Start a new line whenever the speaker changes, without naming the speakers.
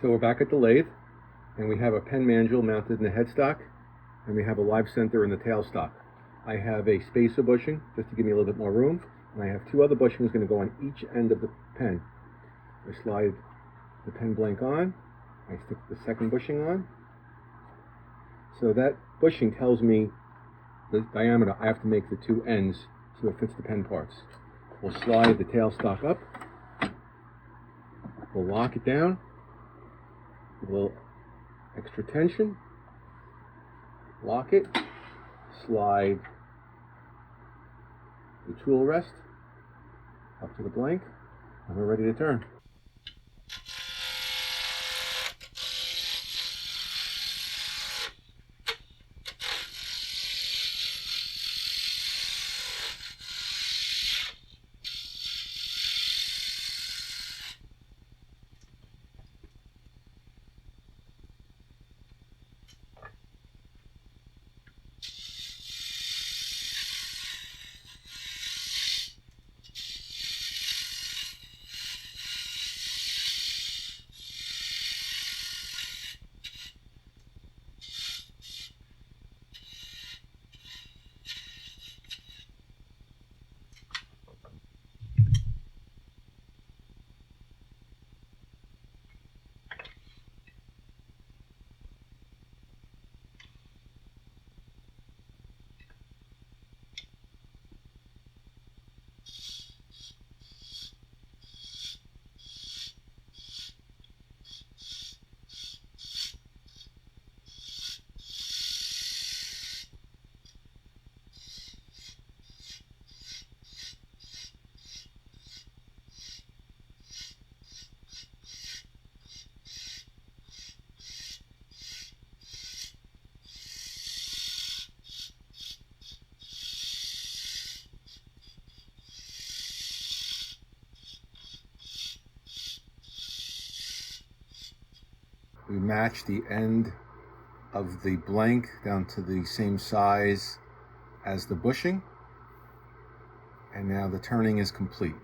So we're back at the lathe, and we have a pen mandrel mounted in the headstock, and we have a live center in the tailstock. I have a spacer bushing just to give me a little bit more room, and I have two other bushings going to go on each end of the pen. I slide the pen blank on, I stick the second bushing on. So that bushing tells me the diameter I have to make the two ends so it fits the pen parts. We'll slide the tailstock up, we'll lock it down, a little extra tension, lock it, slide the tool rest up to the blank, and we're ready to turn. We match the end of the blank down to the same size as the bushing, and now the turning is complete.